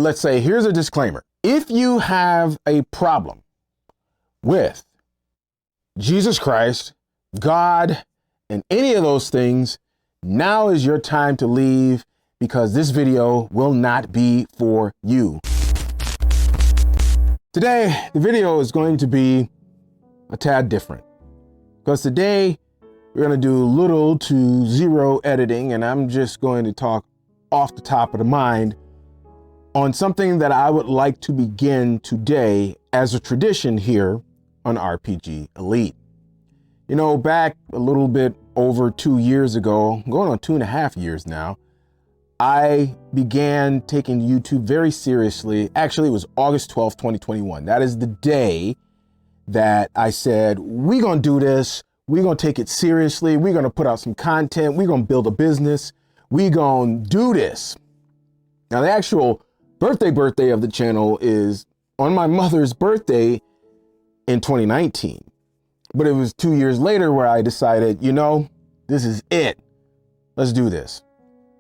let's say, here's a disclaimer. If you have a problem with Jesus Christ, God, and any of those things, now is your time to leave, because this video will not be for you. Today, the video is going to be a tad different, because today we're going to do little to zero editing, and I'm just going to talk off the top of the mind on something that I would like to begin today as a tradition here on RPG Elite. You know, back a little bit over 2 years ago, going on 2.5 years now, I began taking YouTube very seriously. Actually, it was August 12th, 2021. That is the day that I said, we're going to do this. We're going to take it seriously. We're going to put out some content. We're going to build a business. We're going to do this. Now, the actual birthday of the channel is on my mother's birthday in 2019. But it was 2 years later where I decided, you know, this is it. Let's do this.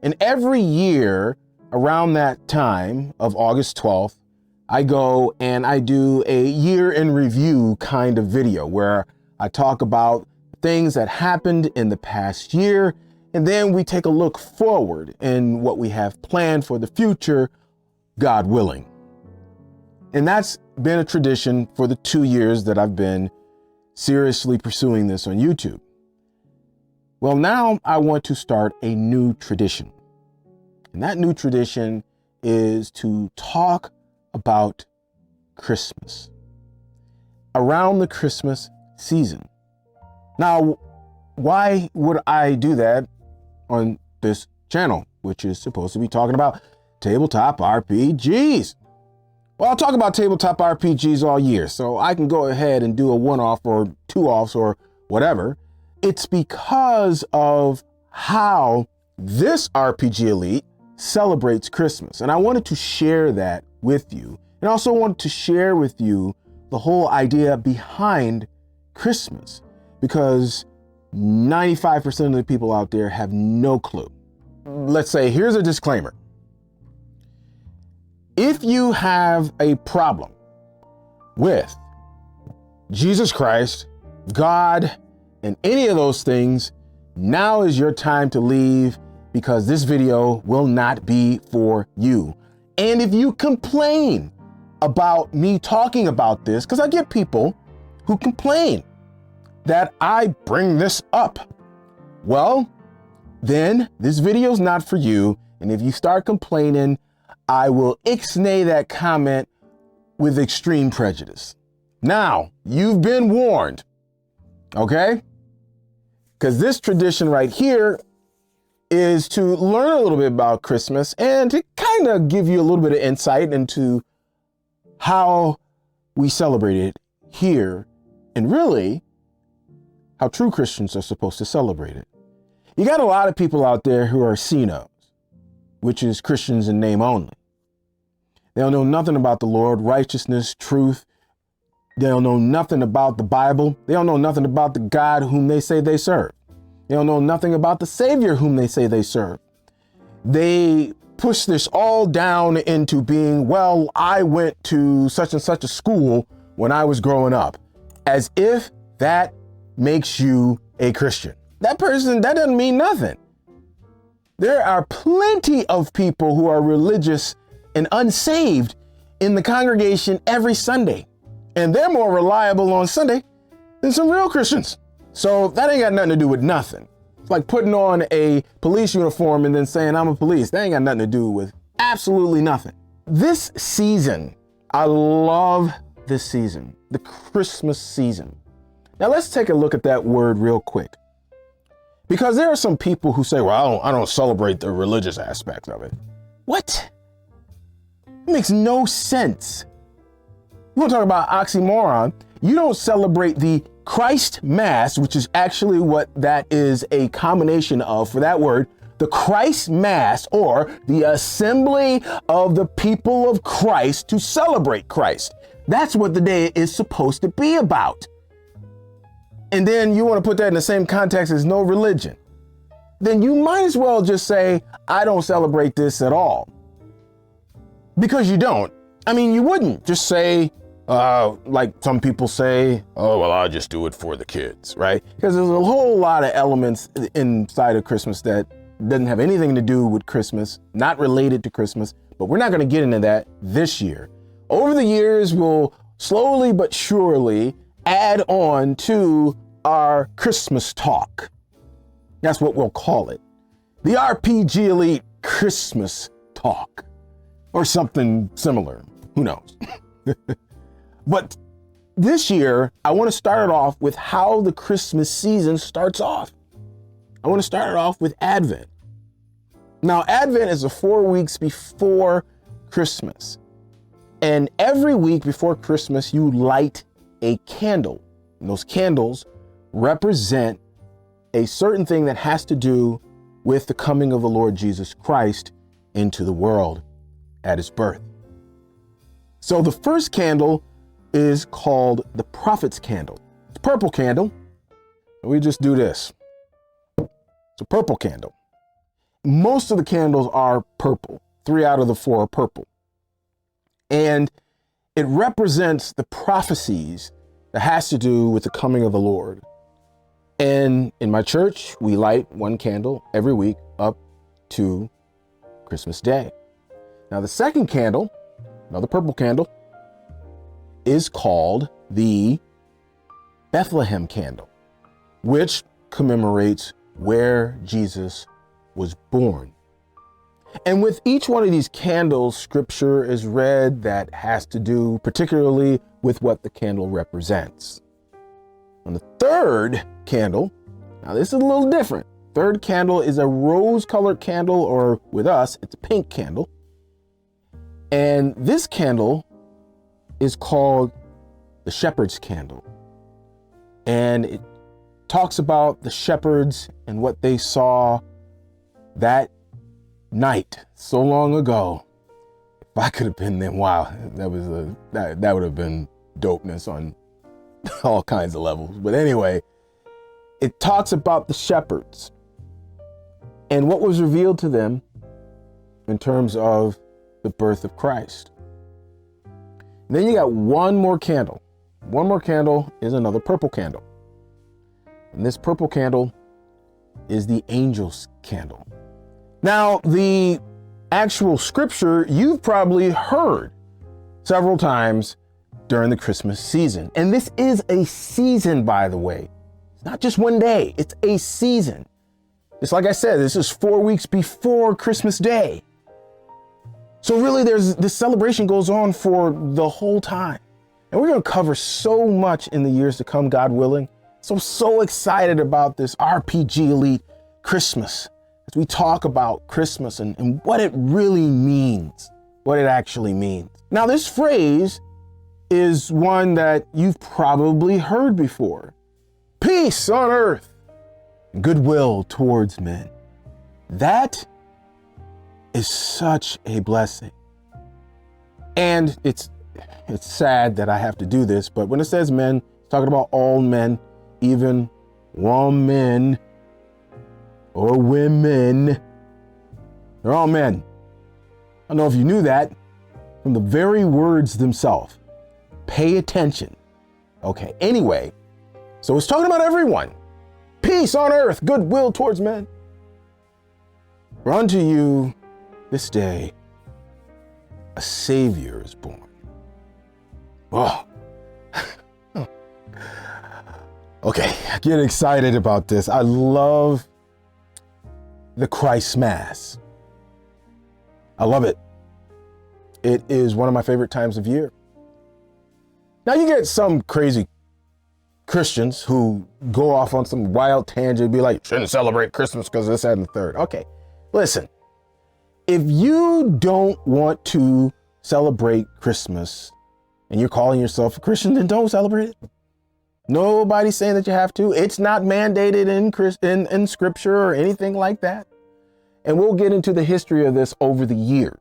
And every year around that time of August 12th, I go and I do a year in review kind of video where I talk about things that happened in the past year, and then we take a look forward in what we have planned for the future, God willing. And that's been a tradition for the 2 years that I've been seriously pursuing this on YouTube. Well, now I want to start a new tradition. And that new tradition is to talk about Christmas around the Christmas season. Now, why would I do that on this channel, which is supposed to be talking about tabletop RPGs? Well, I'll talk about tabletop RPGs all year, so I can go ahead and do a one-off or two-offs or whatever. It's because of how this RPG Elite celebrates Christmas. And I wanted to share that with you. And I also wanted to share with you the whole idea behind Christmas, because 95% of the people out there have no clue. Let's say, here's a disclaimer. If you have a problem with Jesus Christ, God, and any of those things, now is your time to leave, because this video will not be for you. And if you complain about me talking about this, because I get people who complain that I bring this up, well, then this video is not for you. And if you start complaining, I will ixnay that comment with extreme prejudice. Now, you've been warned, okay? Because this tradition right here is to learn a little bit about Christmas and to kind of give you a little bit of insight into how we celebrate it here, and really how true Christians are supposed to celebrate it. You got a lot of people out there who are CNOs, which is Christians in name only. They don't know nothing about the Lord, righteousness, truth. They don't know nothing about the Bible. They don't know nothing about the God whom they say they serve. They don't know nothing about the Savior whom they say they serve. They push this all down into being, well, I went to such and such a school when I was growing up, as if that makes you a Christian. That doesn't mean nothing. There are plenty of people who are religious and unsaved in the congregation every Sunday, and they're more reliable on Sunday than some real Christians. So that ain't got nothing to do with nothing. It's like putting on a police uniform and then saying I'm a police. That ain't got nothing to do with absolutely nothing. This season, I love this season, the Christmas season. Now let's take a look at that word real quick, because there are some people who say, well, I don't celebrate the religious aspect of it. What? It makes no sense. You want to talk about oxymoron? You don't celebrate the Christ Mass, which is actually what that is a combination of for that word, the Christ Mass, or the assembly of the people of Christ to celebrate Christ. That's what the day is supposed to be about. And then you want to put that in the same context as no religion. Then you might as well just say, I don't celebrate this at all. Because you don't. I mean, you wouldn't just say, like some people say, oh, well, I'll just do it for the kids, right? Because there's a whole lot of elements inside of Christmas that doesn't have anything to do with Christmas, not related to Christmas, but we're not going to get into that this year. Over the years, we'll slowly but surely add on to our Christmas talk. That's what we'll call it. The RPG Elite Christmas Talk, or something similar. Who knows? But this year, I want to start it off with how the Christmas season starts off. I want to start it off with Advent. Now, Advent is 4 weeks before Christmas. And every week before Christmas, you light a candle. And those candles represent a certain thing that has to do with the coming of the Lord Jesus Christ into the world at his birth. So the first candle is called the prophet's candle. It's a purple candle. We just do this. It's a purple candle. Most of the candles are purple. 3 out of the 4 are purple. And it represents the prophecies that has to do with the coming of the Lord. And in my church, we light 1 candle every week up to Christmas Day. Now, the second candle, another purple candle, is called the Bethlehem candle, which commemorates where Jesus was born. And with each one of these candles, scripture is read that has to do particularly with what the candle represents. And the third candle, now this is a little different. Third candle is a rose-colored candle, or with us, it's a pink candle. And this candle is called the shepherd's candle. And it talks about the shepherds and what they saw that night so long ago. If I could have been there, wow, that would have been dopeness on all kinds of levels. But anyway, it talks about the shepherds and what was revealed to them in terms of the birth of Christ. And then you got one more candle. One more candle is another purple candle. And this purple candle is the angel's candle. Now, the actual scripture you've probably heard several times during the Christmas season. And this is a season, by the way. It's not just one day, it's a season. It's like I said, this is 4 weeks before Christmas Day. So really, this celebration goes on for the whole time. And we're going to cover so much in the years to come, God willing. So excited about this RPG Elite Christmas as we talk about Christmas and what it really means, what it actually means. Now, this phrase is one that you've probably heard before. Peace on earth, goodwill towards men. That is such a blessing. And it's sad that I have to do this, but when it says men, it's talking about all men, even women or women. They're all men. I don't know if you knew that from the very words themselves. Pay attention. Okay, anyway, so it's talking about everyone. Peace on earth, goodwill towards men. For unto you this day a Savior is born. Oh. Okay, I get excited about this. I love the Christ Mass. I love it. It is one of my favorite times of year. Now you get some crazy Christians who go off on some wild tangent, be like, shouldn't celebrate Christmas because this, that, and the third. Okay, listen, if you don't want to celebrate Christmas and you're calling yourself a Christian, then don't celebrate it. Nobody's saying that you have to. It's not mandated in scripture or anything like that. And we'll get into the history of this over the years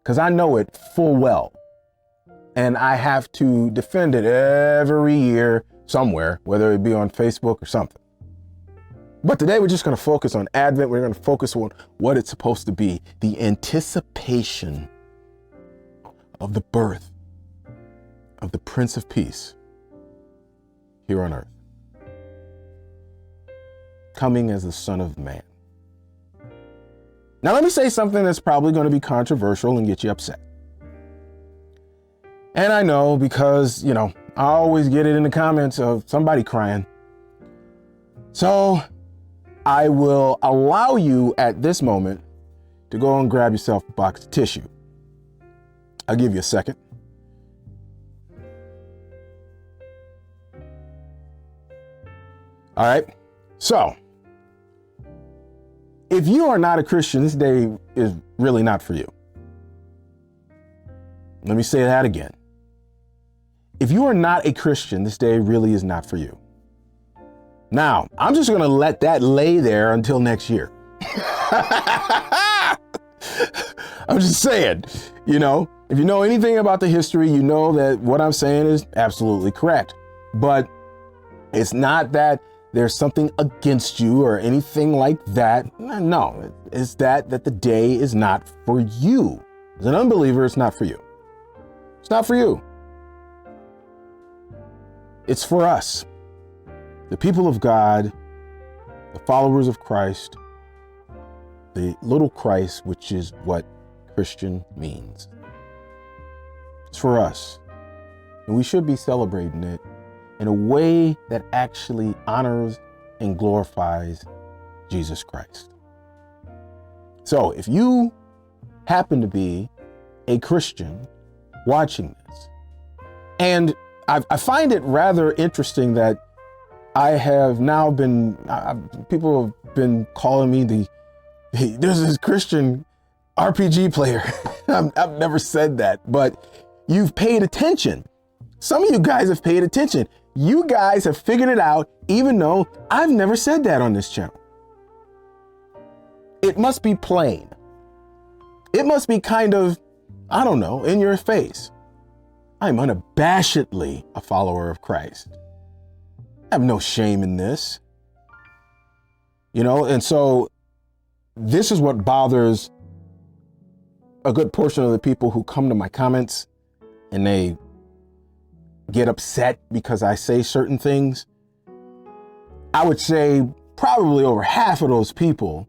because I know it full well. And I have to defend it every year somewhere, whether it be on Facebook or something. But today we're just going to focus on Advent. We're going to focus on what it's supposed to be, the anticipation of the birth of the Prince of Peace here on earth, coming as the Son of Man. Now, let me say something that's probably going to be controversial and get you upset. And I know because, I always get it in the comments of somebody crying. So I will allow you at this moment to go and grab yourself a box of tissue. I'll give you a second. All right. So if you are not a Christian, this day is really not for you. Let me say that again. If you are not a Christian, this day really is not for you. Now, I'm just going to let that lay there until next year. I'm just saying, if you know anything about the history, you know that what I'm saying is absolutely correct. But it's not that there's something against you or anything like that. No, it's that the day is not for you. As an unbeliever, it's not for you. It's not for you. It's for us, the people of God, the followers of Christ, the little Christ, which is what Christian means. It's for us. And we should be celebrating it in a way that actually honors and glorifies Jesus Christ. So if you happen to be a Christian watching this, and I find it rather interesting that I have now been, people have been calling me there's this Christian RPG player. I've never said that, but you've paid attention. Some of you guys have paid attention. You guys have figured it out, even though I've never said that on this channel. It must be plain. It must be kind of, in your face. I'm unabashedly a follower of Christ. I have no shame in this. And so this is what bothers a good portion of the people who come to my comments and they get upset because I say certain things. I would say probably over half of those people,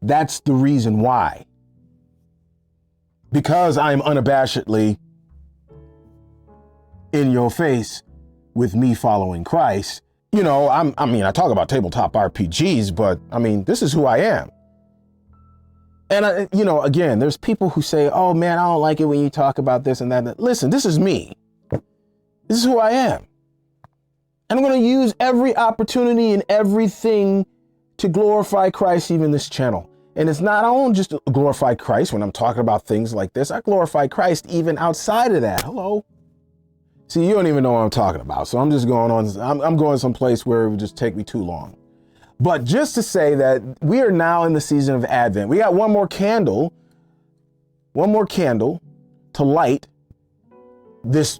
that's the reason why. Because I'm unabashedly in your face with me following Christ. I talk about tabletop RPGs, but this is who I am. And again, there's people who say, oh man, I don't like it when you talk about this and that. Listen, this is me. This is who I am. And I'm going to use every opportunity and everything to glorify Christ, even this channel. And it's not, I don't just glorify Christ when I'm talking about things like this. I glorify Christ even outside of that. Hello. See, you don't even know what I'm talking about. So I'm just going on. I'm going someplace where it would just take me too long. But just to say that we are now in the season of Advent. We got one more candle to light this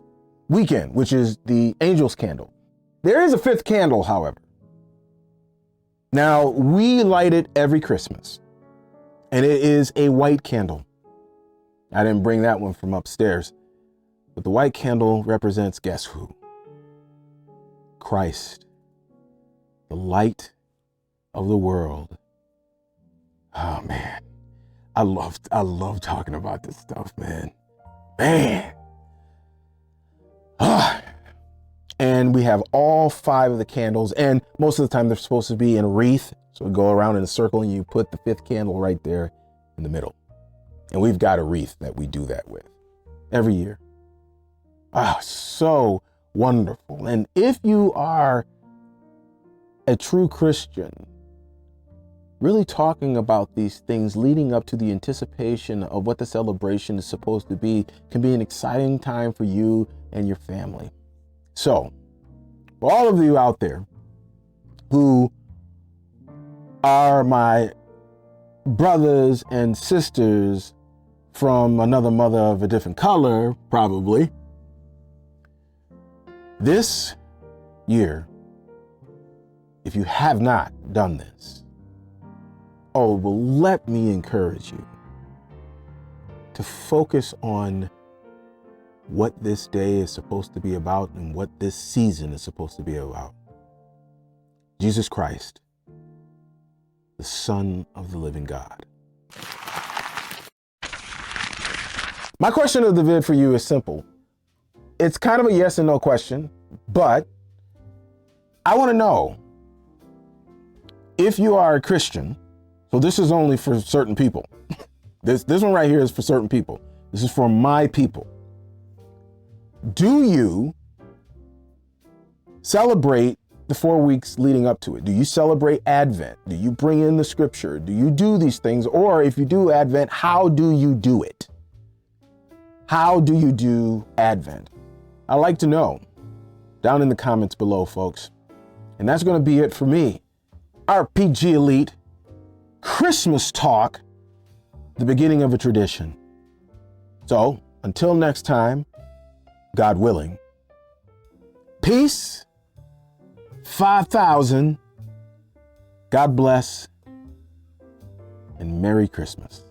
weekend, which is the angel's candle. There is a fifth candle, however. Now, we light it every Christmas, and it is a white candle. I didn't bring that one from upstairs. But the white candle represents, guess who? Christ, the light of the world. Oh man, I love talking about this stuff, man. And we have all 5 of the candles, and most of the time they're supposed to be in a wreath. So we go around in a circle and you put the 5th candle right there in the middle. And we've got a wreath that we do that with every year. So wonderful. And if you are a true Christian, really talking about these things leading up to the anticipation of what the celebration is supposed to be can be an exciting time for you and your family. So for all of you out there who are my brothers and sisters from another mother of a different color, probably, this year, if you have not done this, let me encourage you to focus on what this day is supposed to be about and what this season is supposed to be about. Jesus Christ, the Son of the living God. My question of the vid for you is simple. It's kind of a yes and no question, but I want to know if you are a Christian. So this is only for certain people. This one right here is for certain people. This is for my people. Do you celebrate the 4 weeks leading up to it? Do you celebrate Advent? Do you bring in the scripture? Do you do these things? Or if you do Advent, how do you do it? How do you do Advent? I'd like to know down in the comments below, folks. And that's going to be it for me. RPG Elite Christmas Talk, the beginning of a tradition. So until next time, God willing, peace, 5,000, God bless, and Merry Christmas.